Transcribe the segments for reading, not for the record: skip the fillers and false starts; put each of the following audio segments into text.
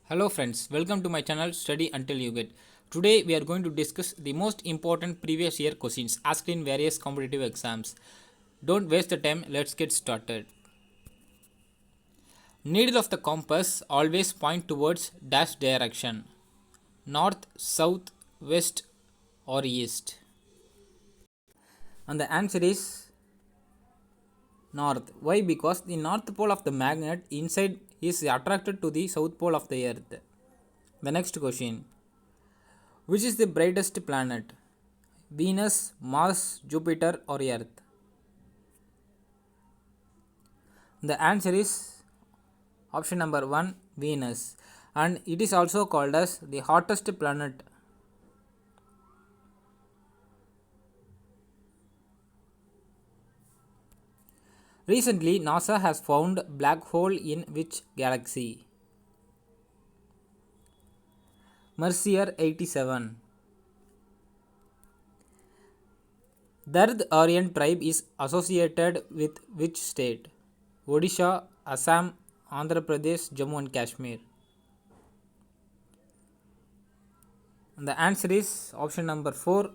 Hello friends, welcome to my channel Study Until You Get. Today we are going to discuss the most important previous year questions asked in various competitive exams. Don't waste the time, let's get started. Needle of the compass always point towards dash direction. North, south, west or east. And the answer is north. Why? Because the north pole of the magnet inside is attracted to the south pole of the earth. The next question. Which is the brightest planet? Venus, Mars, Jupiter, or Earth? The answer is option number 1 Venus, and it is also called as the hottest planet. Recently, NASA has found black hole in which galaxy? Messier 87. Dard Aryan tribe is associated with which state? Odisha, Assam, Andhra Pradesh, Jammu and Kashmir. And the answer is option number 4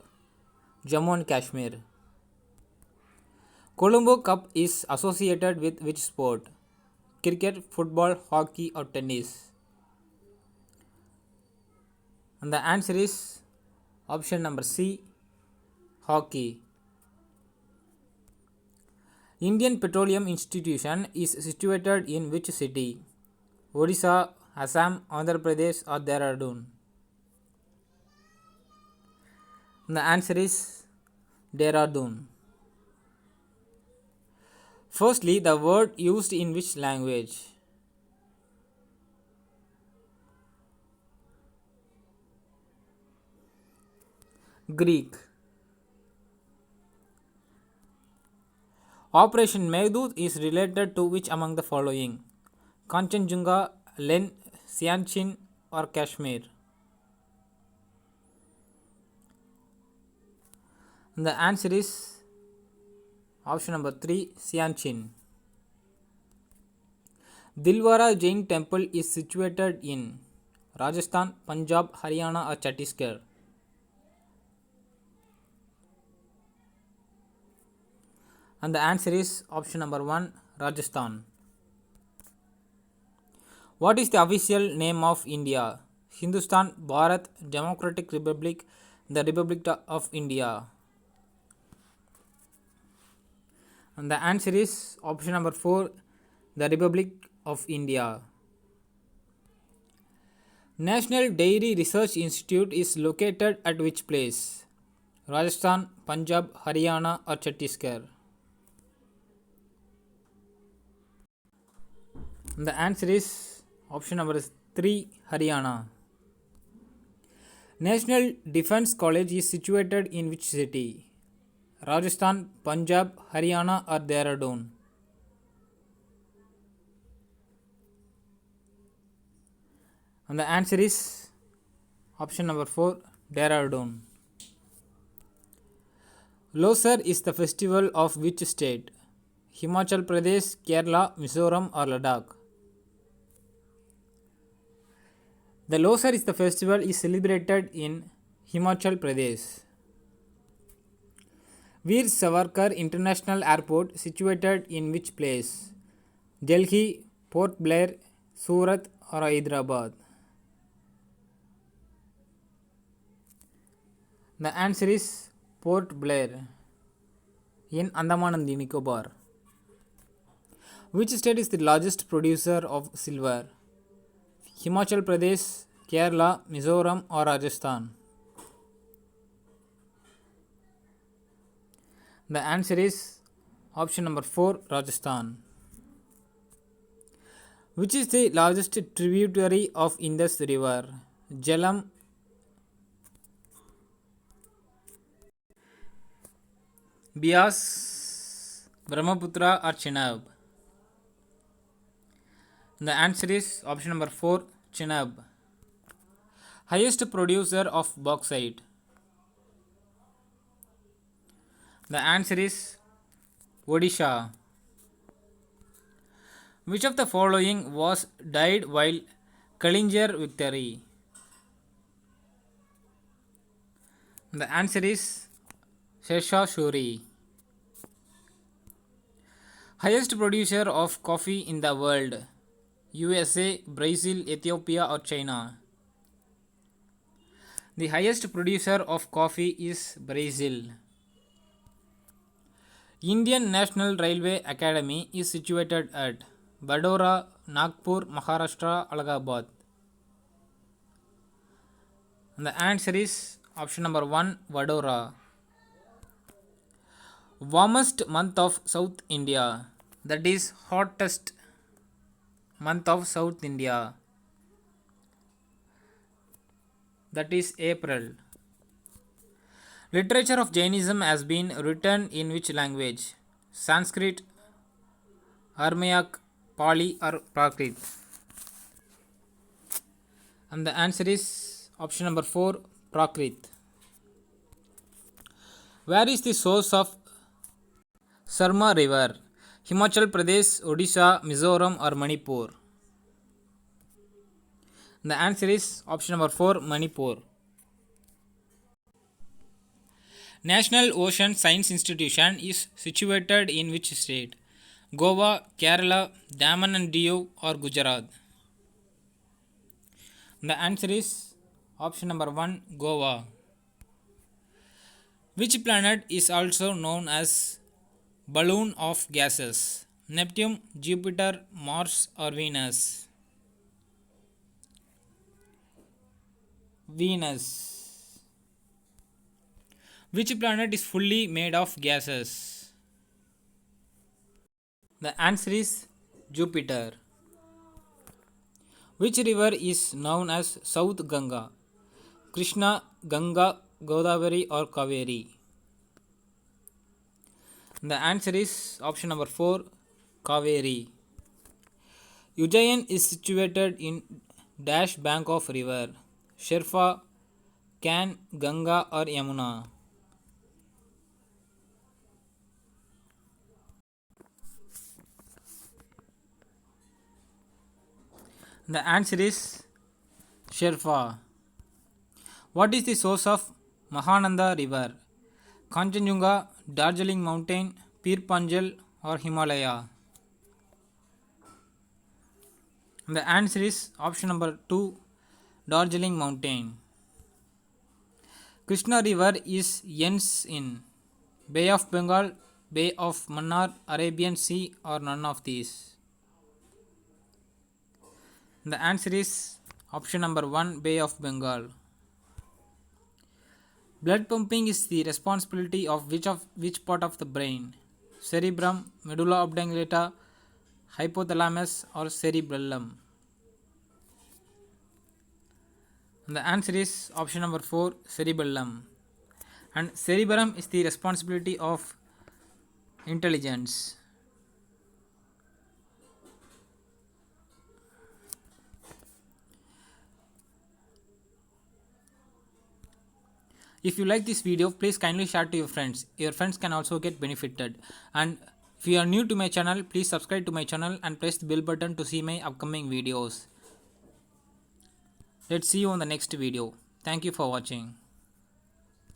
Jammu and Kashmir. Colombo Cup is associated with which sport? Cricket, football, hockey, or tennis? And the answer is option number C hockey. Indian Petroleum Institution is situated in which city? Odisha, Assam, Andhra Pradesh, or Dehradun? And the answer is Dehradun. Firstly, the word used in which language? Greek. Operation Meghdoot is related to which among the following? Kanchenjunga, Len, Sianchin, or Kashmir? And the answer is option number 3 Sianchin. Dilwara Jain temple is situated in Rajasthan, Punjab, Haryana, or Chhattisgarh? And the answer is option number 1 Rajasthan. What is the official name of India? Hindustan, Bharat, Democratic Republic, the Republic of India? And the answer is option number 4 the Republic of India. National Dairy Research Institute is located at which place? Rajasthan, Punjab, Haryana, or Chhattisgarh? And the answer is option number 3 Haryana. National Defence College is situated in which city? Rajasthan, Punjab, Haryana, or Dehradun? And the answer is option number 4 Dehradun. Losar is the festival of which state? Himachal Pradesh, Kerala, Mizoram, or Ladakh? The Losar is the festival is celebrated in Himachal Pradesh. Veer Savarkar International Airport situated in which place? Delhi, Port Blair, Surat, or Hyderabad? The answer is Port Blair in Andaman and Nicobar. Which state is the largest producer of silver? Himachal Pradesh, Kerala, Mizoram, or Rajasthan? The answer is option number 4 Rajasthan. Which is the largest tributary of Indus River? Jhelum, Bias, Brahmaputra, or Chenab? The answer is option number 4 Chenab. Highest producer of bauxite? The answer is Odisha. Which of the following was dyed while Kalinger victory. The answer is Shershah Suri. Highest producer of coffee in the world: USA, Brazil, Ethiopia, or China? The highest producer of coffee is Brazil. Indian National Railway Academy is situated at Vadodara, Nagpur, Maharashtra, Allahabad. And the answer is option number 1, Vadodara. Warmest month of South India, that is hottest month of South India, that is April. Literature of Jainism has been written in which language? Sanskrit, Aramaic, Pali, or Prakrit? And the answer is option number 4, Prakrit. Where is the source of Sarma River? Himachal Pradesh, Odisha, Mizoram, or Manipur? The answer is option number 4, Manipur. National Ocean Science Institution is situated in which state? Goa, Kerala, Daman and Diu, or Gujarat? The answer is option number 1, Goa. Which planet is also known as balloon of gases? Neptune, Jupiter, Mars, or Venus? Venus. Which planet is fully made of gases? The answer is Jupiter. Which river is known as South Ganga? Krishna, Ganga, Godavari, or Kaveri? The answer is option number 4, Kaveri. Ujjain is situated in dash bank of river? Sherfa, Can, Ganga, or Yamuna? The answer is Sherfa. What is the source of Mahananda River? Kanchenjunga, Darjeeling Mountain, Pir Panjal, or Himalaya? The answer is option number 2, Darjeeling Mountain. Krishna River is ends in Bay of Bengal, Bay of Mannar, Arabian Sea, or none of these? The answer is option number 1, Bay of Bengal. Blood pumping is the responsibility of which part of the brain? Cerebrum, medulla oblongata, hypothalamus, or cerebellum? The answer is option number 4, cerebellum. And cerebellum is the responsibility of intelligence. If you like this video, please kindly share to your friends. Your friends can also get benefited. And if you are new to my channel, please subscribe to my channel and press the bell button to see my upcoming videos. Let's see you on the next video. Thank you for watching.